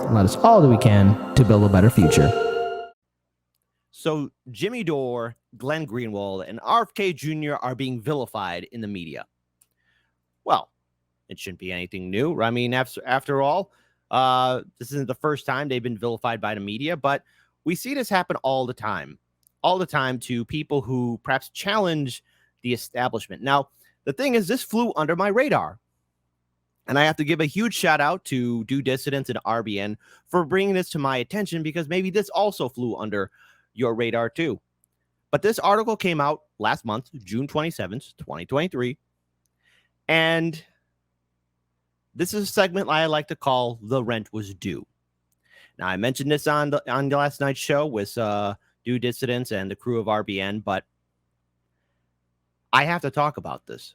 and let us all do we can to build a better future. So Jimmy Dore, Glenn Greenwald, and RFK Jr. are being vilified in the media. Well, it shouldn't be anything new. I mean, after all, this isn't the first time they've been vilified by the media, but we see this happen all the time to people who perhaps challenge the establishment. Now, the thing is, this flew under my radar. And I have to give a huge shout out to Do Dissidents and RBN for bringing this to my attention, because maybe this also flew under your radar too. But this article came out last month, June 27th, 2023. And this is a segment I like to call The Rent Was Due. Now, I mentioned this on last night's show with Do Dissidents and the crew of RBN, but I have to talk about this.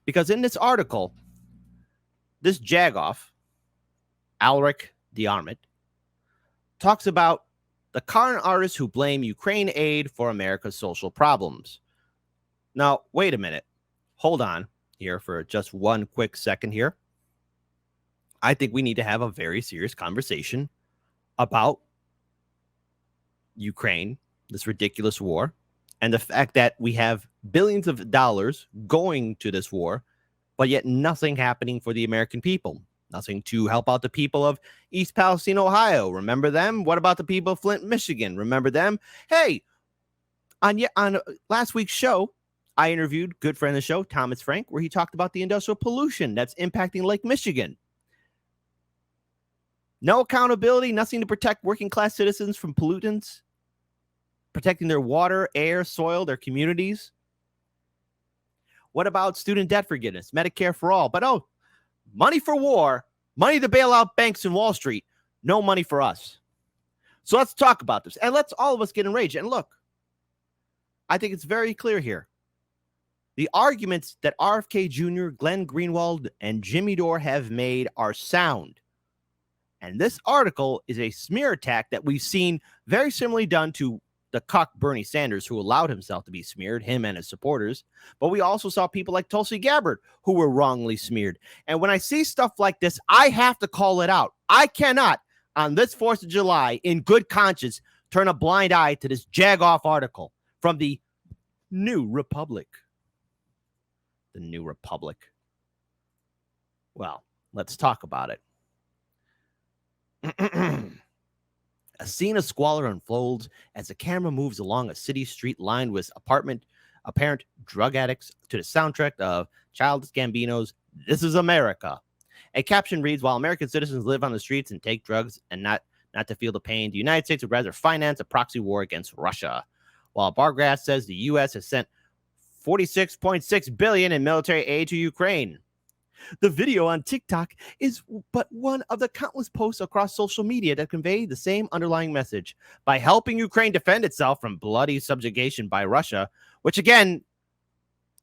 Because in this article, this jagoff, Alrik the Armit, talks about the current artists who blame Ukraine aid for America's social problems. Now, wait a minute. Hold on here for just one quick second here. I think we need to have a very serious conversation about Ukraine, this ridiculous war, and the fact that we have billions of dollars going to this war, but yet nothing happening for the American people. Nothing to help out the people of East Palestine, Ohio. Remember them? What about the people of Flint, Michigan? Remember them? Hey, on last week's show, I interviewed good friend of the show, Thomas Frank, where he talked about the industrial pollution that's impacting Lake Michigan. No accountability, nothing to protect working class citizens from pollutants, protecting their water, air, soil, their communities. What about student debt forgiveness, Medicare for all? But money for war, money to bail out banks and Wall Street, no money for us. So let's talk about this. And let's all of us get enraged. And look, I think it's very clear here. The arguments that RFK Jr., Glenn Greenwald, and Jimmy Dore have made are sound. And this article is a smear attack that we've seen very similarly done to the cuck Bernie Sanders, who allowed himself to be smeared, him and his supporters. But we also saw people like Tulsi Gabbard who were wrongly smeared. And when I see stuff like this, I have to call it out. I cannot, on this 4th of July, in good conscience, turn a blind eye to this jagoff article from the New Republic. The New Republic. Well, let's talk about it. A scene of squalor unfolds as the camera moves along a city street lined with apparent drug addicts to the soundtrack of Childish Gambino's This Is America. A caption reads, while American citizens live on the streets and take drugs and not to feel the pain, the United States would rather finance a proxy war against Russia. While a bar graph says the U.S. has sent $46.6 billion in military aid to Ukraine. The video on TikTok is but one of the countless posts across social media that convey the same underlying message. By helping Ukraine defend itself from bloody subjugation by Russia, which again,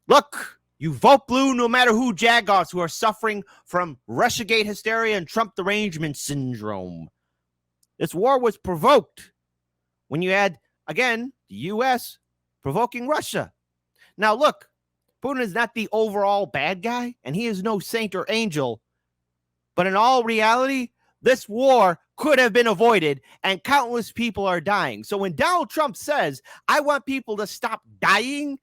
look, you vote blue no matter who jagoffs who are suffering from Russiagate hysteria and Trump derangement syndrome. This war was provoked when you had, again, the U.S. provoking Russia. Now, look, Putin is not the overall bad guy, and he is no saint or angel. But in all reality, this war could have been avoided, and countless people are dying. So when Donald Trump says, I want people to stop dying,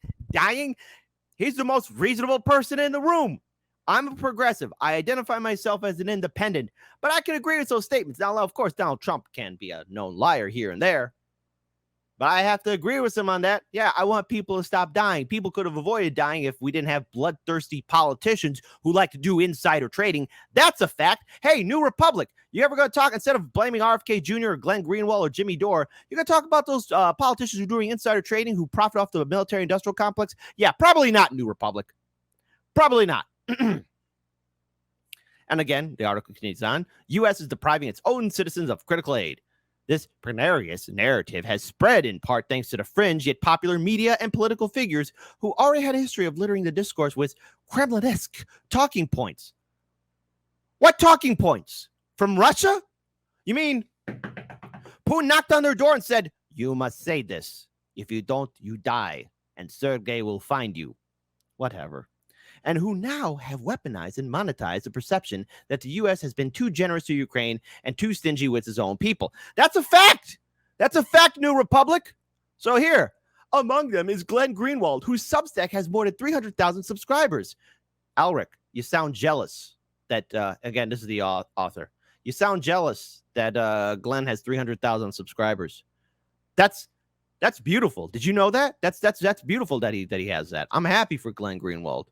he's the most reasonable person in the room. I'm a progressive. I identify myself as an independent, but I can agree with those statements. Now, of course, Donald Trump can be a known liar here and there, but I have to agree with him on that. Yeah, I want people to stop dying. People could have avoided dying if we didn't have bloodthirsty politicians who like to do insider trading. That's a fact. Hey, New Republic, you ever going to talk, instead of blaming RFK Jr. or Glenn Greenwald or Jimmy Dore, you're going to talk about those politicians who are doing insider trading who profit off the military-industrial complex? Yeah, probably not, New Republic. Probably not. And again, the article continues on. U.S. is depriving its own citizens of critical aid. This pernicious narrative has spread in part thanks to the fringe yet popular media and political figures who already had a history of littering the discourse with Kremlin-esque talking points. What talking points? From Russia? You mean Putin knocked on their door and said, you must say this. If you don't, you die, and Sergei will find you. Whatever. and who now have weaponized and monetized the perception that the U.S. has been too generous to Ukraine and too stingy with its own people. That's a fact. That's a fact, New Republic. So here, among them is Glenn Greenwald, whose Substack has more than 300,000 subscribers. Alric, you sound jealous that, again, this is the author. You sound jealous that Glenn has 300,000 subscribers. That's beautiful. Did you know that? That's beautiful that he has that. I'm happy for Glenn Greenwald,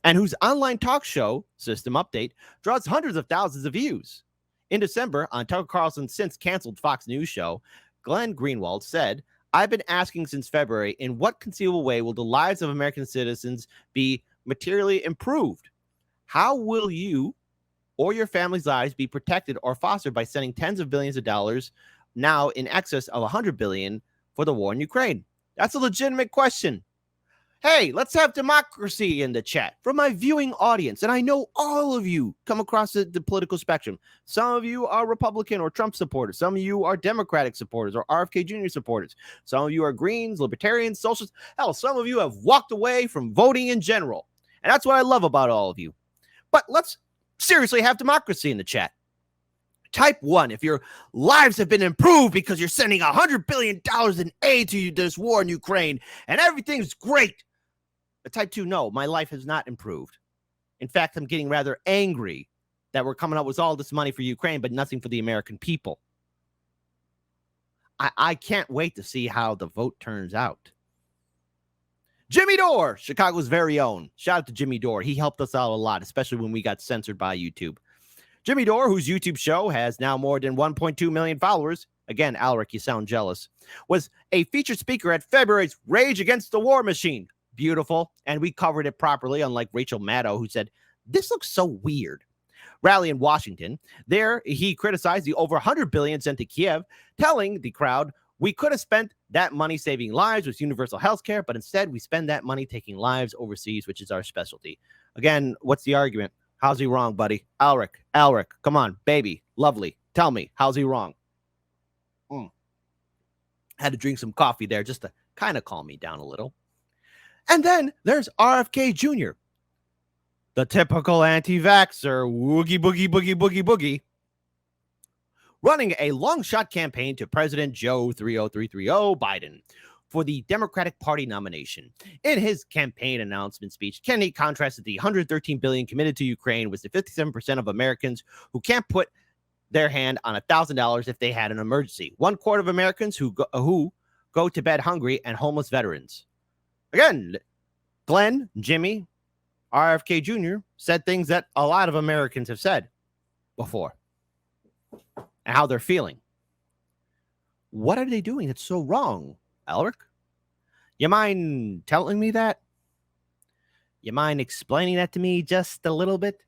and whose online talk show, System Update, draws hundreds of thousands of views. In December, on Tucker Carlson's since canceled Fox News show, Glenn Greenwald said, "I've been asking since February, in what conceivable way will the lives of American citizens be materially improved? How will you or your family's lives be protected or fostered by sending tens of billions of dollars, now in excess of $100 billion, for the war in Ukraine?" That's a legitimate question. Hey, let's have democracy in the chat from my viewing audience. And I know all of you come across the political spectrum. Some of you are Republican or Trump supporters. Some of you are Democratic supporters or RFK Jr. supporters. Some of you are Greens, Libertarians, Socialists. Hell, some of you have walked away from voting in general. And that's what I love about all of you. But let's seriously have democracy in the chat. Type 1 if your lives have been improved because you're sending $100 billion in aid to this war in Ukraine and everything's great. But type 2, no, my life has not improved. In fact, I'm getting rather angry that we're coming up with all this money for Ukraine, but nothing for the American people. I can't wait to see how the vote turns out. Jimmy Dore, Chicago's very own. Shout out to Jimmy Dore. He helped us out a lot, especially when we got censored by YouTube. Jimmy Dore, whose YouTube show has now more than 1.2 million followers, again, Alric, you sound jealous, was a featured speaker at February's Rage Against the War Machine. Beautiful. And we covered it properly, unlike Rachel Maddow, who said, "This looks so weird." Rally in Washington. There, he criticized the over $100 billion sent to Kiev, telling the crowd, "We could have spent that money saving lives with universal health care, but instead we spend that money taking lives overseas, which is our specialty." Again, what's the argument? How's he wrong, buddy? Alric, come on, baby, lovely. Tell me, how's he wrong? Had to drink some coffee there just to kind of calm me down a little. And then there's RFK Jr., the typical anti-vaxxer, woogie, boogie, boogie, boogie, boogie, running a long-shot campaign to President Joe 30330 Biden for the Democratic Party nomination. In his campaign announcement speech, Kennedy contrasted the $113 billion committed to Ukraine with the 57% of Americans who can't put their hand on $1,000 if they had an emergency. 1/4 of Americans who go to bed hungry, and homeless veterans. Again, Glenn, Jimmy, RFK Jr. said things that a lot of Americans have said before and how they're feeling. What are they doing that's so wrong, Alric? You mind telling me that? You mind explaining that to me just a little bit?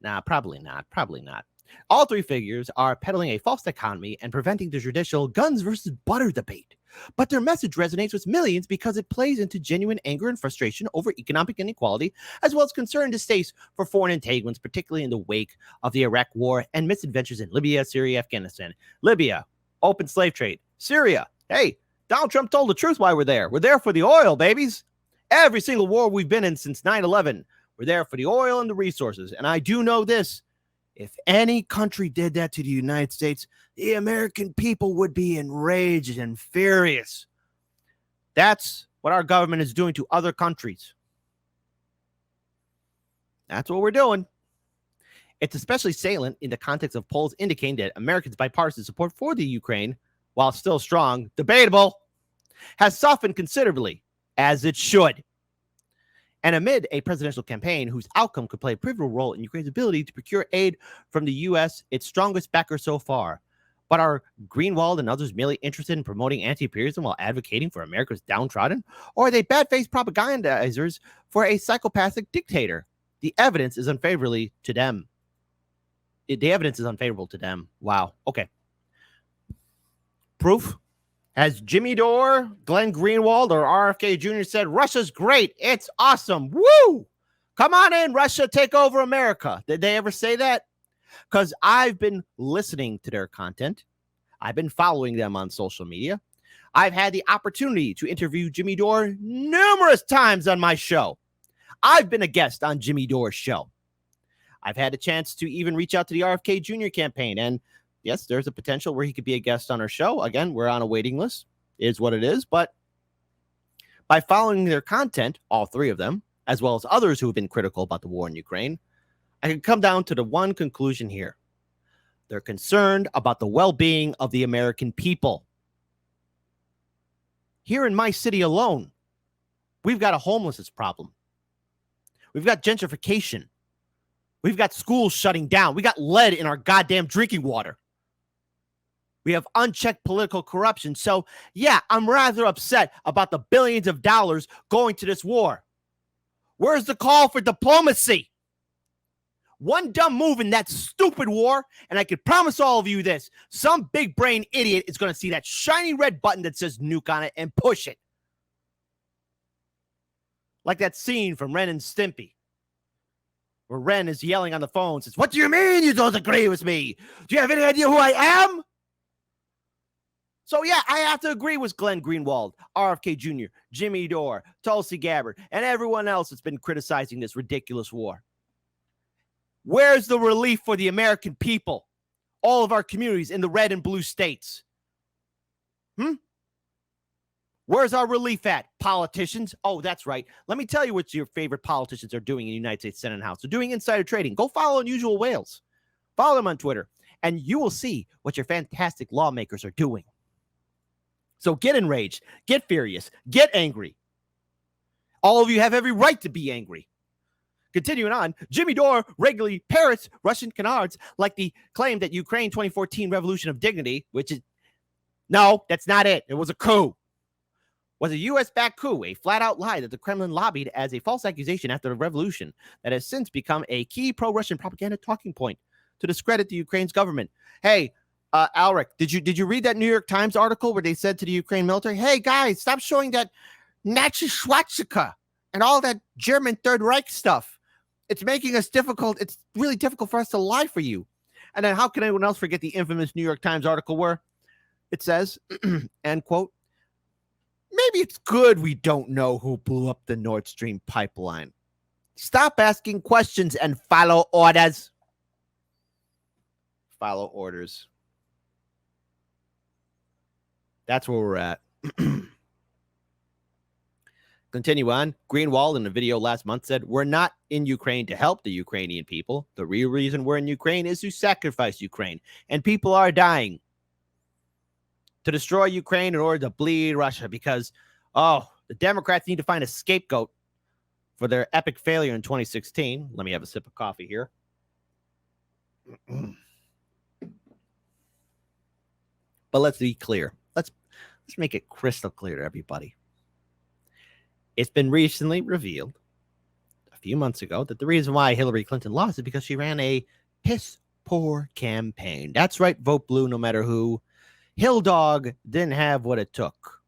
Nah, probably not. Probably not. All three figures are peddling a false dichotomy and preventing the traditional guns versus butter debate. But their message resonates with millions because it plays into genuine anger and frustration over economic inequality, as well as concern and distaste for foreign entanglements, particularly in the wake of the Iraq War and misadventures in Libya, Syria, Afghanistan. Libya, open slave trade. Syria, hey, Donald Trump told the truth why we're there. We're there for the oil, babies. Every single war we've been in since 9/11, we're there for the oil and the resources. And I do know this. If any country did that to the United States, the American people would be enraged and furious. That's what our government is doing to other countries. That's what we're doing. It's especially salient in the context of polls indicating that Americans' bipartisan support for the Ukraine, while still strong, debatable, has softened considerably, as it should. And amid a presidential campaign whose outcome could play a pivotal role in Ukraine's ability to procure aid from the U.S., its strongest backer so far. But are Greenwald and others merely interested in promoting anti-imperialism while advocating for America's downtrodden? Or are they bad-faced propagandizers for a psychopathic dictator? The evidence is unfavorably to them. The evidence is unfavorable to them. Wow. Okay. Proof? Has Jimmy Dore, Glenn Greenwald, or RFK Jr. said, "Russia's great. It's awesome. Woo! Come on in, Russia. Take over America." Did they ever say that? Because I've been listening to their content. I've been following them on social media. I've had the opportunity to interview Jimmy Dore numerous times on my show. I've been a guest on Jimmy Dore's show. I've had a chance to even reach out to the RFK Jr. campaign. And yes, there's a potential where he could be a guest on our show. Again, we're on a waiting list, is what it is. But by following their content, all three of them, as well as others who have been critical about the war in Ukraine, I can come down to the one conclusion here. They're concerned about the well-being of the American people. Here in my city alone, we've got a homelessness problem. We've got gentrification. We've got schools shutting down. We got lead in our goddamn drinking water. We have unchecked political corruption. So, yeah, I'm rather upset about the billions of dollars going to this war. Where's the call for diplomacy? One dumb move in that stupid war, and I can promise all of you this, some big brain idiot is going to see that shiny red button that says nuke on it and push it. Like that scene from Ren and Stimpy, where Ren is yelling on the phone, says, "What do you mean you don't agree with me? Do you have any idea who I am?" So, yeah, I have to agree with Glenn Greenwald, RFK Jr., Jimmy Dore, Tulsi Gabbard, and everyone else that's been criticizing this ridiculous war. Where's the relief for the American people? All of our communities in the red and blue states. Where's our relief at? Politicians? Oh, that's right. Let me tell you what your favorite politicians are doing in the United States Senate and House. They're doing insider trading. Go follow Unusual Whales. Follow them on Twitter, and you will see what your fantastic lawmakers are doing. So get enraged, get furious, get angry. All of you have every right to be angry. Continuing on, Jimmy Dore regularly parrots Russian canards like the claim that Ukraine 2014 Revolution of Dignity, which is, no, that's not it. It was a coup. Was a U.S.-backed coup, a flat-out lie that the Kremlin lobbied as a false accusation after the revolution that has since become a key pro-Russian propaganda talking point to discredit the Ukraine's government. Hey, Alric, did you read that New York Times article where they said to the Ukraine military, "Hey guys, stop showing that Nazi swastika and all that German Third Reich stuff. It's making us difficult. It's really difficult for us to lie for you." And then how can anyone else forget the infamous New York Times article where it says, end quote, "Maybe it's good we don't know who blew up the Nord Stream pipeline. Stop asking questions and follow orders." Follow orders. That's where we're at. Continue on. Greenwald in a video last month said, "We're not in Ukraine to help the Ukrainian people. The real reason we're in Ukraine is to sacrifice Ukraine. And people are dying to destroy Ukraine in order to bleed Russia because, the Democrats need to find a scapegoat for their epic failure in 2016. Let me have a sip of coffee here. But let's be clear. Let's make it crystal clear to everybody. It's been recently revealed a few months ago that the reason why Hillary Clinton lost is because she ran a piss poor campaign. That's right, vote blue no matter who. Hill Dog didn't have what it took.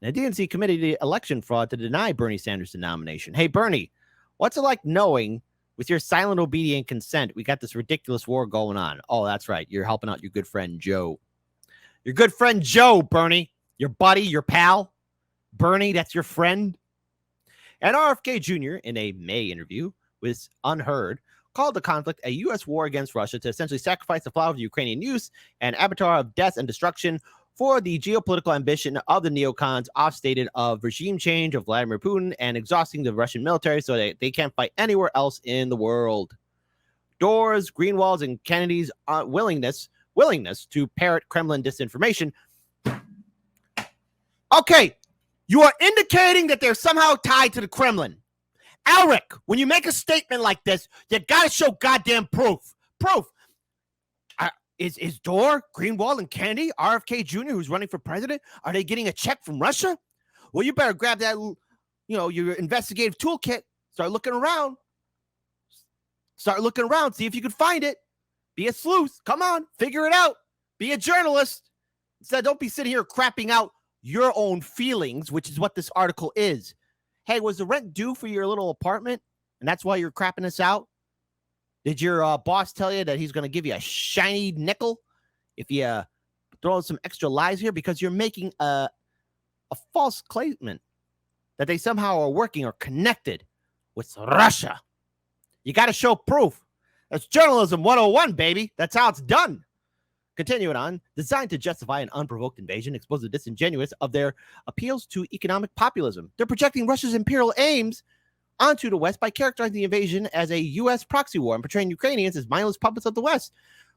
And the DNC committed the election fraud to deny Bernie Sanders the nomination. Hey, Bernie, what's it like knowing with your silent, obedient consent we got this ridiculous war going on? Oh, that's right. You're helping out your good friend Joe. Your good friend Joe, Bernie. Your buddy, your pal. Bernie, that's your friend. And RFK Jr., in a May interview with Unheard, called the conflict a U.S. war against Russia to essentially sacrifice the flower of the Ukrainian youth and abattoir of death and destruction for the geopolitical ambition of the neocons, off-stated of regime change of Vladimir Putin and exhausting the Russian military so that they can't fight anywhere else in the world. Dore's, Greenwald's, and Kennedy's willingness to parrot Kremlin disinformation. Okay, you are indicating that they're somehow tied to the Kremlin. Alric, when you make a statement like this, you gotta show goddamn proof. Proof. Is Dore, Greenwald, and Kennedy, RFK Jr., who's running for president, are they getting a check from Russia? Well, you better grab that, your investigative toolkit. Start looking around. See if you can find it. Be a sleuth. Come on, figure it out. Be a journalist. Instead, don't be sitting here crapping out your own feelings, which is what this article is. Hey, was the rent due for your little apartment? And that's why you're crapping this out? Did your boss tell you that he's going to give you a shiny nickel if you throw some extra lies here? Because you're making a false claimant that they somehow are working or connected with Russia. You got to show proof. That's journalism 101, baby. That's how it's done. Continuing on, designed to justify an unprovoked invasion, expose the disingenuous of their appeals to economic populism. They're projecting Russia's imperial aims onto the West by characterizing the invasion as a U.S. proxy war and portraying Ukrainians as mindless puppets of the West.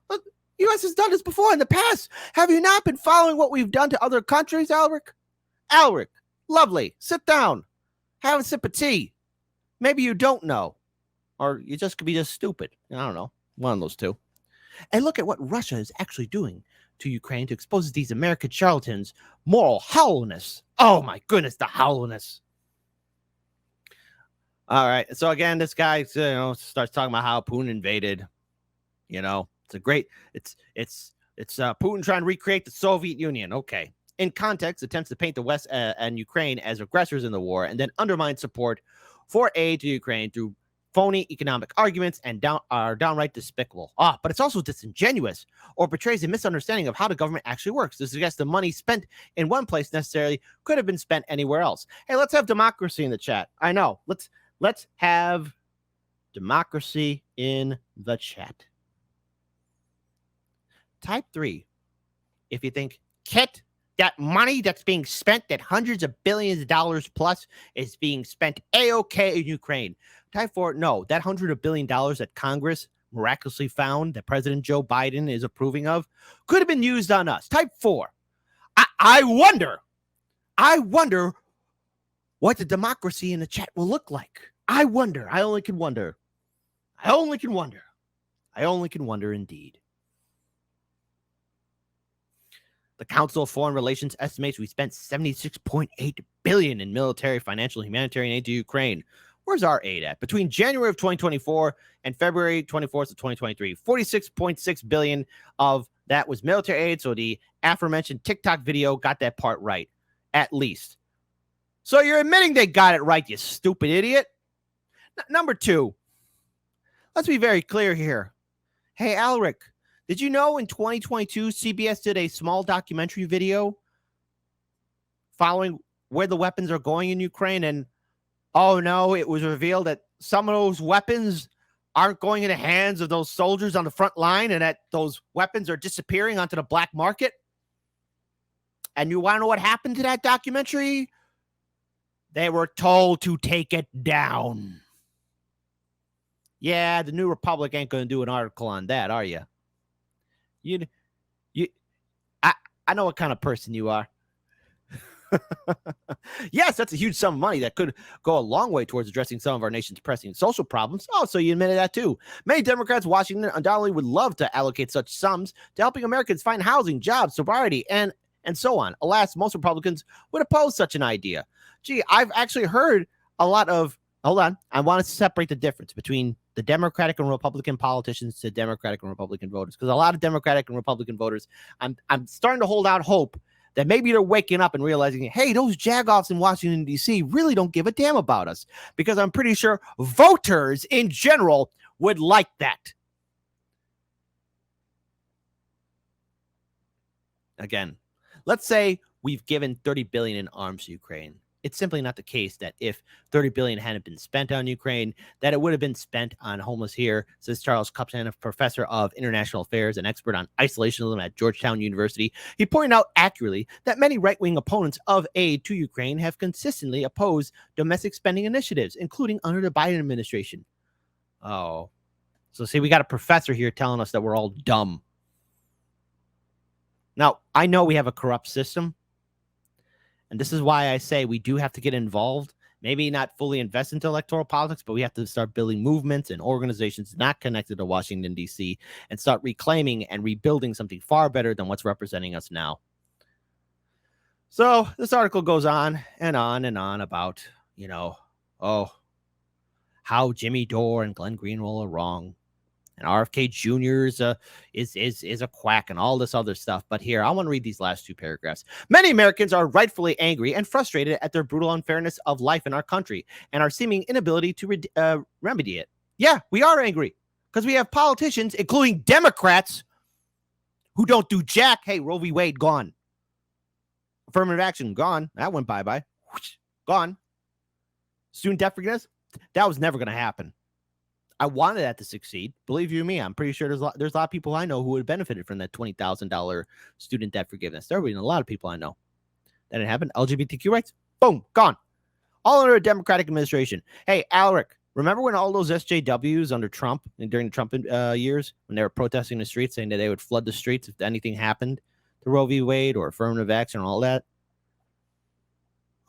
Look, the U.S. has done this before in the past. Have you not been following what we've done to other countries, Alric? Alric, lovely. Sit down. Have a sip of tea. Maybe you don't know. Or you just could be just stupid. I don't know. One of those two. And look at what Russia is actually doing to Ukraine to expose these American charlatans' moral hollowness. Oh my goodness, the hollowness. All right. So again, this guy, starts talking about how Putin invaded. It's a great. It's Putin trying to recreate the Soviet Union. Okay. In context, attempts to paint the West and Ukraine as aggressors in the war, and then undermine support for aid to Ukraine through phony economic arguments and are downright despicable. But it's also disingenuous or betrays a misunderstanding of how the government actually works. This suggests the money spent in one place necessarily could have been spent anywhere else. Hey, let's have democracy in the chat. I know. Let's have democracy in the chat. Type 3 if you think, Kit, that money that's being spent, that hundreds of billions of dollars plus is being spent A-OK in Ukraine. Type 4, no, that $100 billion that Congress miraculously found that President Joe Biden is approving of could have been used on us. Type 4, I wonder what the democracy in the chat will look like. I wonder. I only can wonder indeed. The Council of Foreign Relations estimates we spent $76.8 billion in military, financial, humanitarian aid to Ukraine. Where's our aid at? Between January of 2024 and February 24th of 2023, $46.6 billion of that was military aid. So the aforementioned TikTok video got that part right, at least. So you're admitting they got it right, you stupid idiot. Number 2, let's be very clear here. Hey, Alric, did you know in 2022, CBS did a small documentary video following where the weapons are going in Ukraine? And, oh no, it was revealed that some of those weapons aren't going in the hands of those soldiers on the front line and that those weapons are disappearing onto the black market. And you want to know what happened to that documentary? They were told to take it down. Yeah, the New Republic ain't going to do an article on that, are you? I know what kind of person you are. Yes, that's a huge sum of money that could go a long way towards addressing some of our nation's pressing social problems. Oh, so you admitted that too. Many Democrats in Washington undoubtedly would love to allocate such sums to helping Americans find housing, jobs, sobriety, and so on. Alas, most Republicans would oppose such an idea. Gee, I've actually heard a lot of, hold on, I want to separate the difference between the Democratic and Republican politicians to Democratic and Republican voters, because a lot of Democratic and Republican voters, I'm starting to hold out hope that maybe they're waking up and realizing, hey, those jagoffs in Washington, D.C. really don't give a damn about us, because I'm pretty sure voters in general would like that. Again, let's say we've given $30 billion in arms to Ukraine. It's simply not the case that if $30 billion hadn't been spent on Ukraine, that it would have been spent on homeless here, says Charles Cupson, a professor of international affairs and expert on isolationism at Georgetown University. He pointed out accurately that many right-wing opponents of aid to Ukraine have consistently opposed domestic spending initiatives, including under the Biden administration. Oh, so see, we got a professor here telling us that we're all dumb. Now, I know we have a corrupt system. And this is why I say we do have to get involved, maybe not fully invest into electoral politics, but we have to start building movements and organizations not connected to Washington, D.C., and start reclaiming and rebuilding something far better than what's representing us now. So this article goes on and on and on about, how Jimmy Dore and Glenn Greenwald are wrong. And RFK Jr. is a quack and all this other stuff. But here, I want to read these last 2 paragraphs. Many Americans are rightfully angry and frustrated at their brutal unfairness of life in our country and our seeming inability to remedy it. Yeah, we are angry because we have politicians, including Democrats, who don't do jack. Hey, Roe v. Wade, gone. Affirmative action, gone. That went bye-bye. Gone. Student debt forgiveness, That was never going to happen. I wanted that to succeed. Believe you me, I'm pretty sure there's a lot of people I know who would have benefited from that $20,000 student debt forgiveness. There would be a lot of people I know. That didn't happen. LGBTQ rights, boom, gone. All under a Democratic administration. Hey, Alric, remember when all those SJWs under Trump and during the Trump years, when they were protesting the streets, saying that they would flood the streets if anything happened to Roe v. Wade or affirmative action and all that?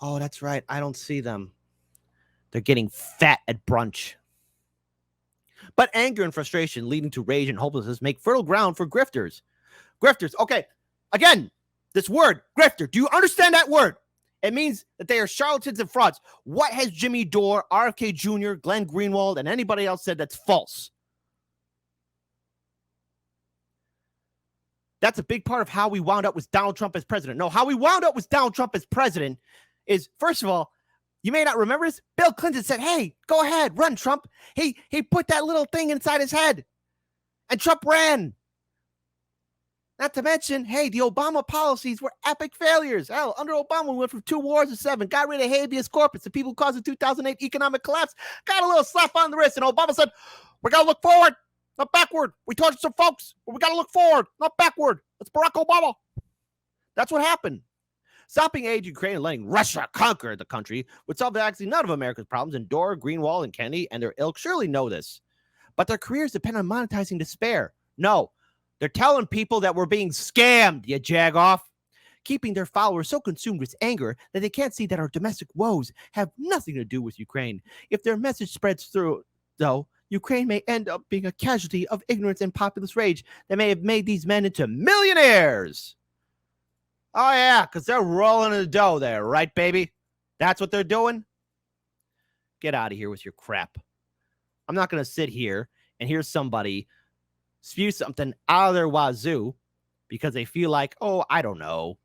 Oh, that's right. I don't see them. They're getting fat at brunch. But anger and frustration leading to rage and hopelessness make fertile ground for grifters. Grifters. Okay. Again, this word, grifter. Do you understand that word? It means that they are charlatans and frauds. What has Jimmy Dore, RFK Jr., Glenn Greenwald, and anybody else said that's false? That's a big part of how we wound up with Donald Trump as president. No, how we wound up with Donald Trump as president is, first of all, you may not remember this. Bill Clinton said, hey, go ahead, run, Trump. He put that little thing inside his head. And Trump ran. Not to mention, hey, the Obama policies were epic failures. Hell, under Obama, we went from 2 wars to 7, got rid of habeas corpus. The people who caused the 2008 economic collapse got a little slap on the wrist. And Obama said, we got to look forward, not backward. We tortured some folks, but we got to look forward, not backward. That's Barack Obama. That's what happened. Stopping aid Ukraine and letting Russia conquer the country would solve actually none of America's problems, and Dore, Greenwald, and Kennedy and their ilk surely know this. But their careers depend on monetizing despair. No, they're telling people that we're being scammed, you jagoff, keeping their followers so consumed with anger that they can't see that our domestic woes have nothing to do with Ukraine. If their message spreads through, though, Ukraine may end up being a casualty of ignorance and populist rage that may have made these men into millionaires. Oh, yeah, because they're rolling in the dough there, right, baby? That's what they're doing? Get out of here with your crap. I'm not going to sit here and hear somebody spew something out of their wazoo because they feel like, oh, I don't know.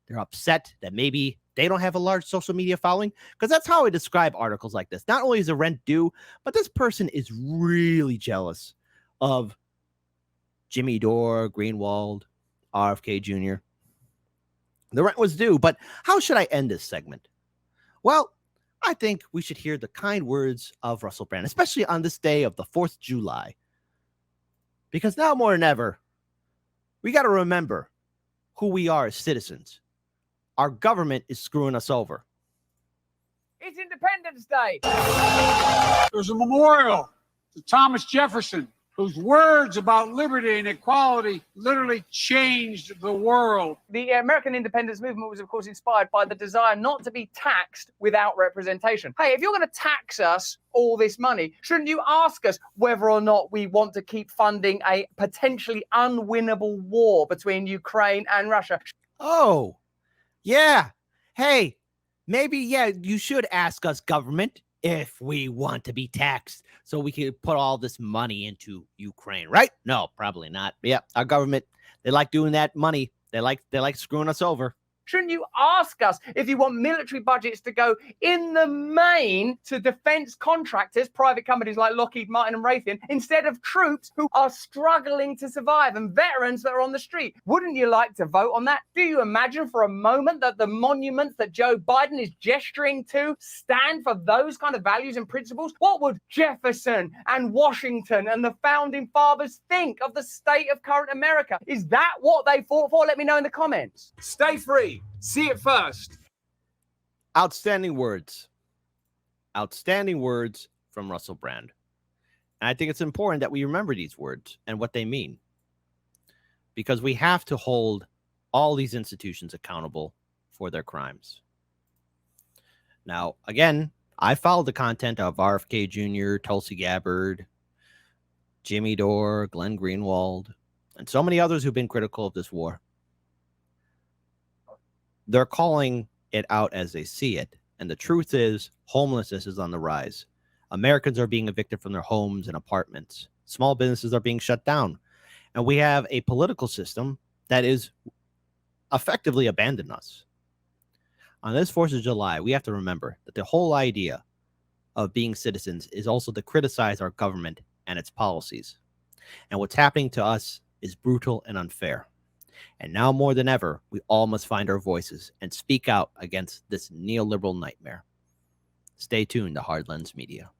They're upset that maybe they don't have a large social media following, because that's how I describe articles like this. Not only is the rent due, but this person is really jealous of Jimmy Dore, Greenwald, RFK Jr. The rent was due, but how should I end this segment? Well, I think we should hear the kind words of Russell Brand, especially on this day of the 4th of July. Because now more than ever, we got to remember who we are as citizens. Our government is screwing us over. It's Independence Day. There's a memorial to Thomas Jefferson, whose words about liberty and equality literally changed the world. The American independence movement was, of course, inspired by the desire not to be taxed without representation. Hey, if you're going to tax us all this money, shouldn't you ask us whether or not we want to keep funding a potentially unwinnable war between Ukraine and Russia? Oh, yeah. Hey, maybe, yeah, you should ask us, government, if we want to be taxed so we can put all this money into Ukraine, right? No, probably not. Yeah, our government, they like doing that money. They like screwing us over. Shouldn't you ask us if you want military budgets to go in the main to defense contractors, private companies like Lockheed Martin and Raytheon, instead of troops who are struggling to survive and veterans that are on the street? Wouldn't you like to vote on that? Do you imagine for a moment that the monuments that Joe Biden is gesturing to stand for those kind of values and principles? What would Jefferson and Washington and the founding fathers think of the state of current America? Is that what they fought for? Let me know in the comments. Stay free. See it first. Outstanding words. Outstanding words from Russell Brand. And I think it's important that we remember these words and what they mean, because we have to hold all these institutions accountable for their crimes. Now, again, I followed the content of RFK Jr., Tulsi Gabbard, Jimmy Dore, Glenn Greenwald, and so many others who've been critical of this war. They're calling it out as they see it. And the truth is, homelessness is on the rise. Americans are being evicted from their homes and apartments. Small businesses are being shut down. And we have a political system that is effectively abandoned us. On this 4th of July, we have to remember that the whole idea of being citizens is also to criticize our government and its policies. And what's happening to us is brutal and unfair. And now more than ever, we all must find our voices and speak out against this neoliberal nightmare. Stay tuned to Hard Lens Media.